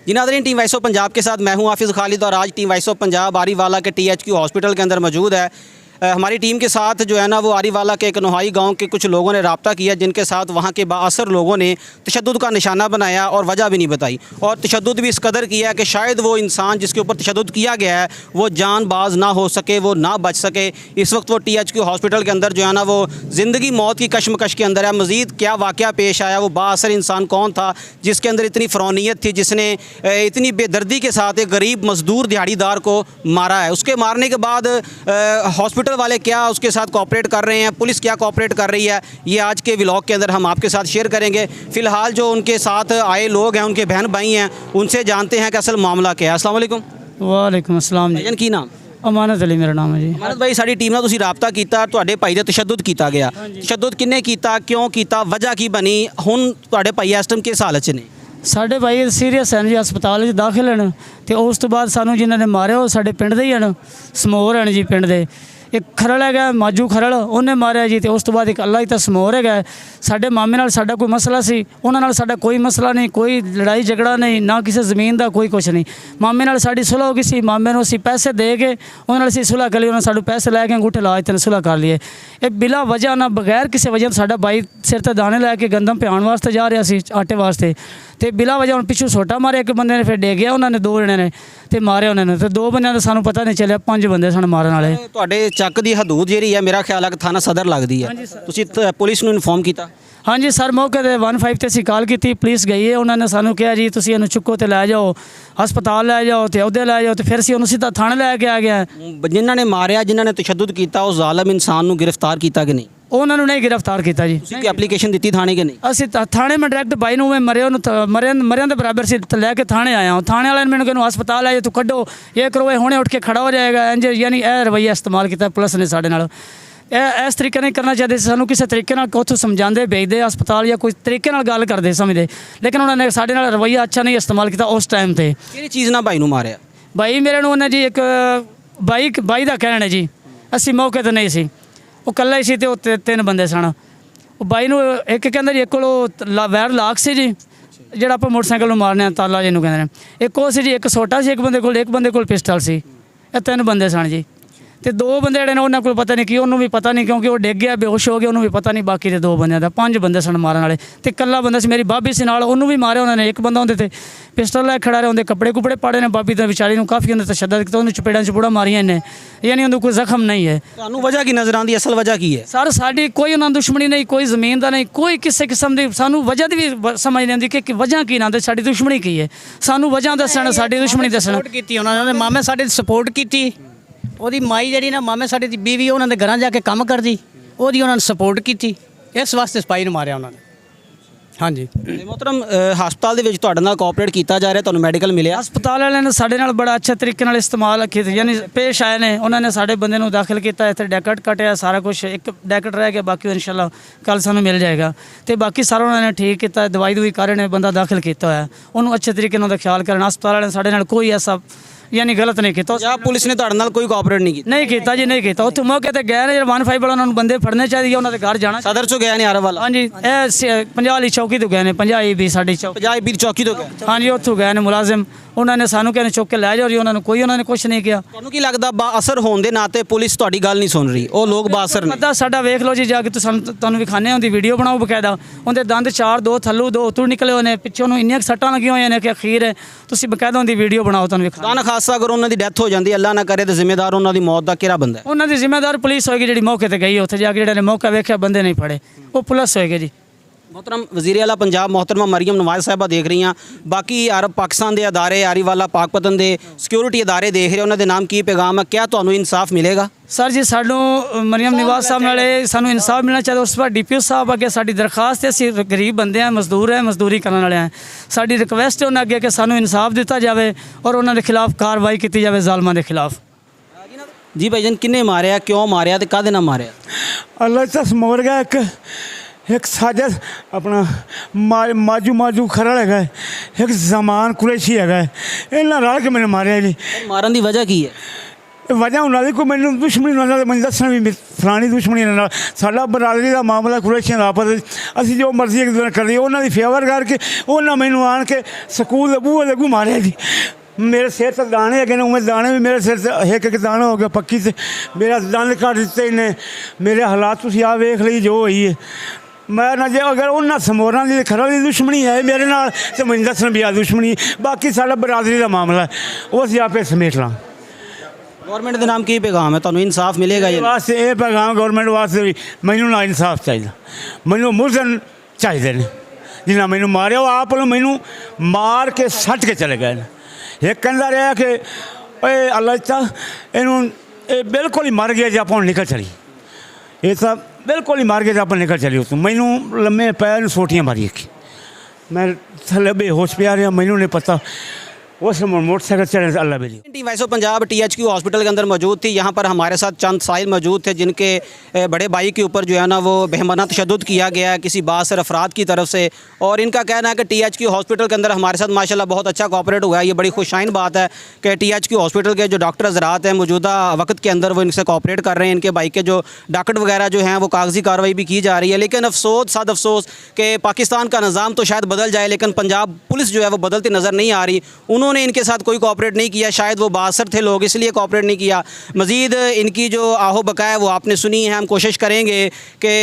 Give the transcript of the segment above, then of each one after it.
जी नाज़रीन, team voice of Punjab के साथ मैं हूं हाफिज़ खालिद और आज टीम वॉइस ऑफ पंजाब आरीवाला के THQ हॉस्पिटल के अंदर मौजूद है। हमारी टीम के साथ जो है ना वो आरीवाला के एक नोहाई गांव के कुछ लोगों ने रब्ता किया, जिनके साथ वहां के बाअसर लोगों ने तशद्दुद का निशाना बनाया और वजह भी नहीं बताई और तशद्दुद भी इस कदर किया कि शायद वो इंसान जिसके ऊपर तशद्दुद किया गया है वो जान बाज ना हो सके, वो ना बच सके। इस वक्त वो THQ हॉस्पिटल के अंदर जो है ना वो ज़िंदगी मौत की कशमकश के अंदर है। मज़ीद क्या वाक़या पेश आया, वो बाअसर इंसान कौन था जिसके अंदर इतनी फ़रौनियत थी, जिसने इतनी बेदर्दी के साथ एक गरीब मज़दूर दिहाड़ीदार को मारा है। उसके मारने के बाद हॉस्पिटल वाले क्या उसके साथ कोऑपरेट कर रहे हैं, पुलिस क्या कोऑपरेट कर रही है, ये आज के व्लॉग के अंदर हम आपके साथ शेयर करेंगे। फ़िलहाल जो उनके साथ आए लोग हैं, उनके बहन भाई हैं, उनसे जानते हैं कि असल मामला क्या है। अस्सलाम वालेकुम। वालेकुम अस्सलाम जी। भाईजान की नाम? अमानत अली मेरा नाम है जी। अमानत भाई, साड़ी टीम ਨਾਲ ਤੁਸੀਂ ਰਾਬਤਾ ਕੀਤਾ, ਤੁਹਾਡੇ ਭਾਈ ਦਾ ਤਸ਼ੱਦਦ ਕੀਤਾ ਗਿਆ। ਤਸ਼ੱਦਦ ਕਿੰਨੇ ਕੀਤਾ, ਕਿਉਂ ਕੀਤਾ, ਵਜ੍ਹਾ ਕੀ ਬਣੀ, ਹੁਣ ਤੁਹਾਡੇ ਭਾਈ ਇਸ ਟਾਈਮ ਕਿਸ ਹਾਲਤ 'ਚ ਨੇ? ਸਾਡੇ ਭਾਈ ਸੀਰੀਅਸ ਹਨ ਜੀ, ਹਸਪਤਾਲ ਵਿੱਚ ਦਾਖਲ ਹਨ ਤੇ ਉਸ ਤੋਂ ਬਾਅਦ ਸਾਨੂੰ ਜਿਨ੍ਹਾਂ ਨੇ ਮਾਰਿਆ ਉਹ ਸਾਡੇ ਪਿੰਡ ਦੇ ਹੀ ਹਨ, ਸਮੋਰ ਹਨ ਜੀ ਪਿੰਡ ਦੇ। ਇੱਕ ਖਰੜ ਹੈਗਾ ਮਾਜੂ ਖਰੜ, ਉਹਨੇ ਮਾਰਿਆ ਜੀ ਤੇ ਉਸ ਤੋਂ ਬਾਅਦ ਇੱਕ ਅੱਲਾ ਹੀ ਤਾਂ ਸਮੋਰ ਹੈਗਾ। ਸਾਡੇ ਮਾਮੇ ਨਾਲ ਸਾਡਾ ਕੋਈ ਮਸਲਾ ਸੀ, ਉਹਨਾਂ ਨਾਲ ਸਾਡਾ ਕੋਈ ਮਸਲਾ ਨਹੀਂ, ਕੋਈ ਲੜਾਈ ਝਗੜਾ ਨਹੀਂ, ਨਾ ਕਿਸੇ ਜ਼ਮੀਨ ਦਾ ਕੋਈ ਕੁਛ ਨਹੀਂ। ਮਾਮੇ ਨਾਲ ਸਾਡੀ ਸੁਲ੍ਹਾ ਹੋ ਗਈ ਸੀ, ਮਾਮੇ ਨੂੰ ਅਸੀਂ ਪੈਸੇ ਦੇ ਕੇ ਉਹਨਾਂ ਨਾਲ ਅਸੀਂ ਸੁਲ੍ਹਾ ਕਰ ਲਈ, ਉਹਨਾਂ ਸਾਨੂੰ ਪੈਸੇ ਲੈ ਕੇ ਅੰਗੂਠੇ ਲਾ ਦਿੱਤੇ, ਸੁਲ੍ਹਾ ਕਰ ਲਈਏ। ਇਹ ਬਿਲਾ ਵਜ੍ਹਾ ਨਾ ਬਗੈਰ ਕਿਸੇ ਵਜ੍ਹਾ ਸਾਡਾ ਭਾਈ ਸਿਰ ਤੇ ਦਾਣੇ ਲੈ ਕੇ ਗੰਦਮ ਪਿਆਉਣ ਵਾਸਤੇ ਜਾ ਰਿਹਾ ਸੀ, ਆਟੇ ਵਾਸਤੇ, ਤੇ ਬਿਲਾ ਵਜ੍ਹਾ ਹੁਣ ਪਿੱਛੋਂ ਛੋਟਾ ਮਾਰਿਆ ਇੱਕ ਬੰਦੇ ਨੇ, ਫਿਰ ਡੇ ਗਿਆ ਉਹਨਾਂ ਨੇ, ਦੋ ਜਣੇ ਨੇ ਤੇ ਮਾਰਿਆ ਉਹਨਾਂ ਨੇ, ਤੇ ਦੋ ਬੰਦਿਆਂ ਦਾ ਸਾਨੂੰ ਪਤਾ ਨਹੀਂ ਚੱਲਿਆ, 5 ਬੰਦੇ ਸਨ ਮਾਰਨ ਵਾਲੇ। ਤੁਹਾਡੇ ਚੱਕ ਦੀ ਹਦੂਦ ਜਿਹੜੀ ਹੈ ਮੇਰਾ ਖਿਆਲ ਹੈ ਕਿ ਥਾਣਾ ਸਦਰ ਲੱਗਦੀ ਹੈ, ਤੁਸੀਂ ਪੁਲਿਸ ਨੂੰ ਇਨਫੋਰਮ ਕੀਤਾ? ਹਾਂਜੀ ਸਰ, ਮੌਕੇ 'ਤੇ 15 'ਤੇ ਅਸੀਂ ਕਾਲ ਕੀਤੀ, ਪੁਲਿਸ ਗਈ ਹੈ, ਉਹਨਾਂ ਨੇ ਸਾਨੂੰ ਕਿਹਾ ਜੀ ਤੁਸੀਂ ਇਹਨੂੰ ਚੁੱਕੋ ਤੇ ਲੈ ਜਾਓ ਹਸਪਤਾਲ, ਲੈ ਜਾਓ ਤੇ ਉਹਦੇ ਲੈ ਜਾਓ, ਤੇ ਫਿਰ ਅਸੀਂ ਉਹਨੂੰ ਸਿੱਧਾ ਥਾਣੇ ਲੈ ਕੇ ਆ ਗਿਆ। ਜਿਨ੍ਹਾਂ ਨੇ ਮਾਰਿਆ, ਜਿਨ੍ਹਾਂ ਨੇ ਤਸ਼ੱਦੁਦ ਕੀਤਾ, ਉਸ ਜ਼ਾਲਮ ਇਨਸਾਨ ਨੂੰ ਗ੍ਰਿਫਤਾਰ ਕੀਤਾ ਕਿ ਨਹੀਂ? ਉਹਨਾਂ ਨੂੰ ਨਹੀਂ ਗ੍ਰਿਫਤਾਰ ਕੀਤਾ ਜੀ। ਤੁਸੀਂ ਕੀ ਐਪਲੀਕੇਸ਼ਨ ਦਿੱਤੀ ਥਾਣੇ ਕਿ ਨਹੀਂ? ਅਸੀਂ ਥਾਣੇ ਮੈਂ ਡਾਇਰੈਕਟ ਬਾਈ ਨੂੰ ਮਰੇ ਉਹਨੂੰ ਮਰਿਆਂ ਦੇ ਬਰਾਬਰ ਸੀ ਲੈ ਕੇ ਥਾਣੇ ਆਇਆ ਹਾਂ। ਥਾਣੇ ਵਾਲਿਆਂ ਨੇ ਮੈਨੂੰ ਕਿਹਾ ਹਸਪਤਾਲ ਆਏ ਤੂੰ ਕੱਢੋ, ਇਹ ਕਰੋ, ਇਹ ਹੁਣੇ ਉੱਠ ਕੇ ਖੜਾ ਹੋ ਜਾਏਗਾ, ਇੰਜ ਯਾਨੀ ਇਹ ਰਵੱਈਆ ਇਸਤੇਮਾਲ ਕੀਤਾ ਪੁਲਿਸ ਨੇ ਸਾਡੇ ਨਾਲ। ਇਹ ਇਸ ਤਰੀਕੇ ਨਹੀਂ ਕਰਨਾ ਚਾਹੀਦੇ ਸੀ, ਸਾਨੂੰ ਕਿਸੇ ਤਰੀਕੇ ਨਾਲ ਉੱਥੋਂ ਸਮਝਾਉਂਦੇ, ਭੇਜਦੇ ਹਸਪਤਾਲ ਜਾਂ ਕੋਈ ਤਰੀਕੇ ਨਾਲ ਗੱਲ ਕਰਦੇ ਸਮਝਦੇ, ਲੇਕਿਨ ਉਹਨਾਂ ਨੇ ਸਾਡੇ ਨਾਲ ਰਵੱਈਆ ਅੱਛਾ ਨਹੀਂ ਇਸਤੇਮਾਲ ਕੀਤਾ ਉਸ ਟਾਈਮ 'ਤੇ। ਕਿਹੜੀ ਚੀਜ਼ ਨਾਲ ਭਾਈ ਨੂੰ ਮਾਰਿਆ? ਭਾਈ ਮੇਰੇ ਨੂੰ ਉਹਨੇ ਜੀ ਇੱਕ ਬਾਈ ਦਾ ਕਹਿਣਾ ਹੈ ਜੀ, ਅਸੀਂ ਮੌਕੇ 'ਤੇ ਨਹੀਂ ਸੀ, ਉਹ ਇਕੱਲਾ ਹੀ ਸੀ ਤੇ ਉਹ 3 ਬੰਦੇ ਸਨ। ਉਹ ਬਾਈ ਨੂੰ ਇੱਕ ਕਹਿੰਦਾ ਜੀ, ਇੱਕ ਕੋਲੋਂ ਵੈਰ ਲਾਕ ਸੀ ਜੀ, ਜਿਹੜਾ ਆਪਾਂ ਮੋਟਰਸਾਈਕਲ ਨੂੰ ਮਾਰਨੇ ਆ, ਤਾਲਾ ਜਿਹਨੂੰ ਕਹਿੰਦੇ ਨੇ, ਇੱਕ ਉਹ ਸੀ ਜੀ, ਇੱਕ ਛੋਟਾ ਸੀ, ਇੱਕ ਬੰਦੇ ਕੋਲ ਪਿਸਟਲ ਸੀ। ਇਹ 3 ਬੰਦੇ ਸਨ ਜੀ, ਤੇ 2 ਬੰਦੇ ਜਿਹੜੇ ਨੇ ਉਹਨਾਂ ਕੋਲ ਪਤਾ ਨਹੀਂ ਕੀ, ਉਹਨੂੰ ਵੀ ਪਤਾ ਨਹੀਂ ਕਿਉਂਕਿ ਉਹ ਡਿੱਗ ਗਿਆ, ਬੇਹੋਸ਼ ਹੋ ਗਿਆ, ਉਹਨੂੰ ਵੀ ਪਤਾ ਨਹੀਂ। ਬਾਕੀ ਦੇ 2 ਬੰਦਿਆਂ ਦਾ 5 ਬੰਦੇ ਸਨ ਮਾਰਨ ਵਾਲੇ, ਤੇ ਇਕੱਲਾ ਬੰਦਾ ਸੀ ਮੇਰੀ ਭਾਬੀ ਸੀ ਨਾਲ, ਉਹਨੂੰ ਵੀ ਮਾਰਿਆ ਉਹਨਾਂ ਨੇ। ਇੱਕ ਬੰਦਾ ਉਹਦੇ ਤੇ ਪਿਸਟਲ ਲੈ ਖੜਾ ਰਿਹਾ, ਉਹਦੇ ਕੱਪੜੇ ਕੁਪੜੇ ਪਾੜੇ ਨੇ, ਭਾਬੀ ਦੇ ਵਿਚਾਰੀ ਨੂੰ ਕਾਫੀ ਉਹਦੇ ਤਸ਼ੱਦਦ ਕੀਤਾ, ਉਹਨੂੰ ਚਪੇੜਾਂ ਮਾਰੀਆਂ ਇਹਨੇ, ਯਾਨੀ ਉਹਨੂੰ ਕੋਈ ਜ਼ਖਮ ਨਹੀਂ ਹੈ। ਤੁਹਾਨੂੰ ਵਜ੍ਹਾ ਕੀ ਨਜ਼ਰ ਆਉਂਦੀ, ਅਸਲ ਵਜ੍ਹਾ ਕੀ ਹੈ? ਸਰ ਸਾਡੀ ਕੋਈ ਉਹਨਾਂ ਦੁਸ਼ਮਣੀ ਨਹੀਂ, ਕੋਈ ਜ਼ਮੀਨ ਦਾ ਨਹੀਂ, ਕੋਈ ਕਿਸੇ ਕਿਸਮ ਦੀ ਸਾਨੂੰ ਵਜ੍ਹਾ ਦੀ ਵੀ ਸਮਝ ਨਹੀਂ ਆਉਂਦੀ ਕਿ ਵਜ੍ਹਾ ਕੀ ਨਾ, ਸਾਡੀ ਦੁਸ਼ਮਣੀ ਕੀ ਹੈ, ਸਾਨੂੰ ਵਜ੍ਹਾ ਦੱਸਣ, ਸਾਡੀ ਦੁਸ਼ਮਣੀ ਦੱਸਣ। ਕੀਤੀ ਉਹਨਾਂ ਨੇ, ਮਾਮੇ ਸਾਡੇ ਦੀ ਸਪੋਰਟ ਕੀਤੀ, ਉਹਦੀ ਮਾਈ ਜਿਹੜੀ ਨਾ ਮਾਮੇ ਸਾਡੇ ਦੀ ਬੀਵੀ, ਉਹਨਾਂ ਦੇ ਘਰਾਂ ਜਾ ਕੇ ਕੰਮ ਕਰਦੀ, ਉਹਦੀ ਉਹਨਾਂ ਨੇ ਸਪੋਰਟ ਕੀਤੀ, ਇਸ ਵਾਸਤੇ ਸਪਾਈ ਨੂੰ ਮਾਰਿਆ ਉਹਨਾਂ ਨੇ। ਹਾਂਜੀ ਮੁਹਤਰਮ, ਹਸਪਤਾਲ ਦੇ ਵਿੱਚ ਤੁਹਾਡੇ ਨਾਲ ਕੋਆਪਰੇਟ ਕੀਤਾ ਜਾ ਰਿਹਾ, ਤੁਹਾਨੂੰ ਮੈਡੀਕਲ ਮਿਲਿਆ? ਹਸਪਤਾਲ ਵਾਲਿਆਂ ਨੇ ਸਾਡੇ ਨਾਲ ਬੜਾ ਅੱਛੇ ਤਰੀਕੇ ਨਾਲ ਇਸਤੇਮਾਲ ਕੀਤਾ, ਯਾਨੀ ਪੇਸ਼ ਆਏ ਨੇ। ਉਹਨਾਂ ਨੇ ਸਾਡੇ ਬੰਦੇ ਨੂੰ ਦਾਖਲ ਕੀਤਾ, ਇੱਥੇ ਡੈਕਟ ਕੱਟਿਆ, ਸਾਰਾ ਕੁਝ, ਇੱਕ ਡੈਕਟ ਰਹਿ ਗਿਆ, ਬਾਕੀ ਇਨਸ਼ਾਅੱਲਾ ਕੱਲ ਸਾਨੂੰ ਮਿਲ ਜਾਏਗਾ। ਤੇ ਬਾਕੀ ਸਾਰਾ ਉਹਨਾਂ ਨੇ ਠੀਕ ਕੀਤਾ, ਦਵਾਈ ਕਰ ਰਹੇ ਨੇ, ਬੰਦਾ ਦਾਖਲ ਕੀਤਾ ਹੋਇਆ, ਉਹਨੂੰ ਅੱਛੇ ਤਰੀਕੇ ਨਾਲ ਉਹਦਾ ਖਿਆਲ ਕਰਨ। ਹਸਪਤਾਲ ਵਾਲਿਆਂ ਨੇ ਸਾਡੇ ਨਾਲ ਕੋਈ ਐਸਾ ਯਾਨੀ ਗਲਤ ਨਹੀਂ ਕੀਤਾ। ਜਾਂ ਪੁਲਿਸ ਨੇ ਤੁਹਾਡੇ ਨਾਲ ਕੋਈ ਕੋਆਪਰੇਟ ਨਹੀਂ ਕੀਤਾ? ਨਹੀਂ ਕੀਤਾ ਜੀ, ਨਹੀਂ ਕੀਤਾ। ਉੱਥੇ ਮੌਕੇ ਤੇ ਗਏ ਨੇ, ਜਿਹੜਾ 15 ਵਾਲਾ, ਉਹਨਾਂ ਨੂੰ ਬੰਦੇ ਫੜਨੇ ਚਾਹੀਦੇ, ਉਹਨਾਂ ਦੇ ਘਰ ਜਾਣਾ। ਸਦਰ ਚੋਂ ਗਏ ਨੇ ਆਰਵਾਲਾ? ਹਾਂਜੀ, ਇਹ 50 ਵਾਲੀ ਚੌਕੀ ਤੋਂ ਗਏ ਨੇ, 50 ਵੀ ਸਾਡੀ ਚੌਕੀ, 50 ਵੀਰ ਚੌਕੀ ਤੋਂ ਗਏ? ਹਾਂਜੀ, ਉੱਥੋਂ ਗਏ ਨੇ ਮੁਲਾਜ਼ਮ, ਉਹਨਾਂ ਨੇ ਸਾਨੂੰ ਕਹਿੰਦੇ ਚੁੱਕ ਕੇ ਲੈ ਜਾਓ ਜੀ, ਉਹਨਾਂ ਨੂੰ ਕੁਛ ਨਹੀਂ ਕਿਹਾ। ਤੁਹਾਨੂੰ ਕੀ ਲੱਗਦਾ ਬਾਅਸਰ ਹੋਣ ਦੇ ਨਾਤੇ ਪੁਲਿਸ ਤੁਹਾਡੀ ਗੱਲ ਨਹੀਂ ਸੁਣ ਰਹੀ, ਉਹ ਲੋਕ ਬਾਅਸਰ ਨੇ? ਪਤਾ ਸਾਡਾ ਵੇਖ ਲਓ ਜੀ ਜਾ ਕੇ, ਤੁਹਾਨੂੰ ਵਿਖਾਣੇ ਉਹਦੀ ਵੀਡੀਓ ਬਣਾਓ ਬਕਾਇਦਾ, ਉਹਦੇ ਦੰਦ 4, 2 ਥੱਲੋਂ 2 ਉੱਤੋਂ ਨਿਕਲੇ ਹੋਏ ਨੇ, ਪਿੱਛੋਂ ਨੂੰ ਇੰਨੀਆਂ ਸੱਟਾਂ ਲੱਗੀਆਂ ਹੋਈਆਂ ਨੇ ਕਿ ਅਖੀਰ ਹੈ, ਤੁਸੀਂ ਬਕਾਇਦਾ ਉਹਦੀ ਵੀਡੀਓ ਬਣਾਓ, ਤੁਹਾਨੂੰ ਵਿਖਾ। ਨਾ ਖਾਸਾ ਅਗਰ ਉਹਨਾਂ ਦੀ ਡੈਥ ਹੋ ਜਾਂਦੀ, ਅੱਲਾ ਨਾ ਕਰੇ, ਤਾਂ ਜ਼ਿੰਮੇਦਾਰ ਉਹਨਾਂ ਦੀ ਮੌਤ ਦਾ ਕਿਹੜਾ ਬੰਦਾ ਹੈ? ਉਹਨਾਂ ਦੀ ਜ਼ਿੰਮੇਦਾਰ ਪੁਲਿਸ ਹੋਏਗੀ, ਜਿਹੜੀ ਮੌਕੇ ਤੇ ਗਈ ਉੱਥੇ ਜਾ ਕੇ, ਜਿਹੜੇ ਨੇ ਮੌਕਾ ਵੇਖਿਆ ਬੰਦੇ ਨਹੀਂ ਫੜੇ, ਉਹ ਪੁਲਿਸ ਹੋਏਗੀ ਜੀ। मोहतरम वज़ीर आला पंजाब मोहतरमा मरियम नवाज़ साहिबा देख रही हैं, बाकी अरब पाकिस्तान के अदारे, आरीवाला पाकपतन के सिक्योरिटी अदारे देख रहे, उन्होंने नाम की पैगाम है, क्या तुहानू इंसाफ मिलेगा? सर जी सानू मरियम नवाज़ साहब नाले सानू इंसाफ मिलना चाहिए। उस पर DPO साहब अगे साडी दरखास्त है, असीं गरीब बंदे हैं, मजदूर है, मजदूरी करने वाले हैं, साडी रिक्वेस्ट है उन्होंने अगे कि सानू इंसाफ दिता जाए और उन्होंने खिलाफ कार्रवाई की जाए ज़ालिमां दे खिलाफ। जी भाईजान, किन्ने मारिया, क्यों मारिया, ते काहदे नाल मारिया? अल्लाह तस मोर गया एक साजिद अपना माजू खरड़ है, एक जमान कुरैशी है, इन्हें रल के मैंने मारिया जी। मारन की वजह की है? ਵਜ੍ਹਾ ਉਹਨਾਂ ਦੀ ਕੋਈ ਮੈਨੂੰ ਦੁਸ਼ਮਣੀ ਉਹਨਾਂ ਦੇ ਮੈਨੂੰ ਦੱਸਣ ਵੀ ਫਲਾਣੀ ਦੁਸ਼ਮਣੀ ਇਹਨਾਂ ਨਾਲ ਸਾਡਾ ਬਰਾਦਰੀ ਦਾ ਮਾਮਲਾ ਕੁਰੈਸ਼ੀਆਂ ਦਾ ਆਪਸ ਅਸੀਂ ਜੋ ਮਰਜ਼ੀ ਇੱਕ ਦੂਜੇ ਨਾਲ ਕਰੀਏ ਉਹਨਾਂ ਦੀ ਫੇਵਰ ਕਰਕੇ ਉਹਨਾਂ ਮੈਨੂੰ ਆਣ ਕੇ ਸਕੂਲ ਦੇ ਬੂਹੇ ਦੇ ਅੱਗੋਂ ਮਾਰਿਆ ਜੀ ਮੇਰੇ ਸਿਰ ਤੇ ਦਾਣੇ ਹੈਗੇ ਨੇ ਉਵੇਂ ਦਾਣੇ ਵੀ ਮੇਰੇ ਸਿਰ ਤੇ ਇੱਕ ਦਾਣਾ ਹੋ ਗਿਆ ਪੱਕੀ ਤੇ ਮੇਰਾ ਦੰਦ ਕੱਢ ਦਿੱਤੇ ਇਹਨੇ ਮੇਰੇ ਹਾਲਾਤ ਤੁਸੀਂ ਆ ਵੇਖ ਲਈ ਜੋ ਹੋਈ ਹੈ ਮੈਂ ਨਾ ਜੇ ਅਗਰ ਉਹਨਾਂ ਸਮੋਰਾਂ ਦੀ ਖਰਾ ਦੀ ਦੁਸ਼ਮਣੀ ਹੈ ਮੇਰੇ ਨਾਲ ਤੇ ਮੈਨੂੰ ਦੱਸਣ ਵੀ ਆ ਦੁਸ਼ਮਣੀ ਬਾਕੀ ਸਾਡਾ ਬਰਾਦਰੀ ਦਾ ਮਾਮਲਾ ਉਹ ਅਸੀਂ ਆਪੇ ਸਮੇਟ ਲਾਂ ਗਵਰਨਮੈਂਟ ਦੇ ਨਾਮ ਕੀ ਪੈਗਾਮ ਹੈ ਤੁਹਾਨੂੰ ਇਨਸਾਫ ਮਿਲੇਗਾ ਜਾਂ ਵਾਸਤੇ ਇਹ ਪੈਗਾਮ ਗਵਰਨਮੈਂਟ ਵਾਸਤੇ ਵੀ ਮੈਨੂੰ ਨਾ ਇਨਸਾਫ ਚਾਹੀਦਾ ਮੈਨੂੰ ਮੁਲਜ਼ਮ ਚਾਹੀਦੇ ਨੇ ਜਿਨ੍ਹਾਂ ਮੈਨੂੰ ਮਾਰਿਆ ਉਹ ਆਪ ਨੂੰ ਮੈਨੂੰ ਮਾਰ ਕੇ ਸੱਟ ਕੇ ਚਲੇ ਗਏ ਨੇ ਇੱਕ ਕਹਿੰਦਾ ਰਿਹਾ ਕਿ ਓਏ ਅੱਲਾ ਤਾ ਇਹਨੂੰ ਇਹ ਬਿਲਕੁਲ ਹੀ ਮਰ ਗਿਆ ਜੇ ਆਪਾਂ ਹੁਣ ਨਿਕਲ ਚਲੀ ਇਹ ਤਾਂ ਬਿਲਕੁਲ ਹੀ ਮਰ ਗਿਆ ਜੇ ਆਪਾਂ ਨਿਕਲ ਚਲੀ ਉੱਥੋਂ ਮੈਨੂੰ ਲੰਮੇ ਪੈਰ ਨੂੰ ਸੋਟੀਆਂ ਮਾਰੀ ਕਿ मैं थले बेहोश पे आ रहा मैनू नहीं पता उस मोटरसाइकिल चढ़ने से अल्लाह बेली। Team voice of Punjab THQ hospital के अंदर मौजूद थी। यहाँ पर हमारे साथ चंद साहिल मौजूद थे जिनके बड़े भाई के ऊपर जो है ना वो बेहमाना तशद्दुद किया गया है किसी बासर अफराद की तरफ से, और इनका कहना है कि THQ हॉस्पिटल के अंदर हमारे साथ माशाल्लाह बहुत अच्छा कोऑपरेट हुआ है। ये बड़ी खुशाइन बात है कि THQ हॉस्पिटल के जो डॉक्टर हज़रात हैं मौजूदा वक्त के अंदर वो इनसे कोऑपरेट कर रहे हैं। इनके भाई के जो डॉक्टर वगैरह जो हैं वो कागजी कार्रवाई भी की जा रही है। लेकिन अफसोस साद अफसोस कि पाकिस्तान का निज़ाम तो शायद बदल जाए लेकिन पंजाब पुलिस जो है वो बदलती नज़र नहीं आ रही। उन्होंने इनके साथ कोई कोऑपरेट नहीं किया, शायद वो बासर थे लोग इसलिए कोऑपरेट नहीं किया। मज़ीद इनकी जो आहो बका है वो आपने सुनी है। हम कोशिश करेंगे कि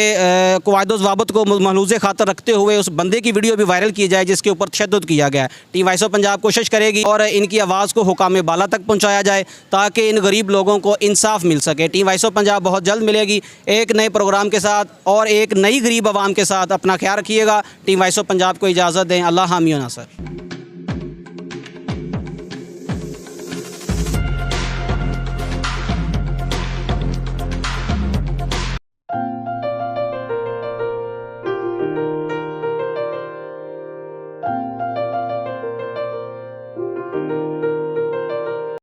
क़वायद ज़वाबत को मलहूज़ खातर रखते हुए उस बंदे की वीडियो भी वायरल की जाए जिसके ऊपर तशद्दुद किया गया है। टीम वॉइस ऑफ पंजाब कोशिश करेगी और इनकी आवाज़ को हुकाम बाला तक पहुँचाया जाए ताकि इन गरीब लोगों को इंसाफ मिल सके। टीम वॉइस ऑफ पंजाब बहुत जल्द मिलेगी एक नए प्रोग्राम के साथ और एक नई गरीब आवाम के साथ। अपना ख्याल रखिएगा। टीम वॉइस ऑफ पंजाब को इजाज़त दें। अल्लाह हामी नासर।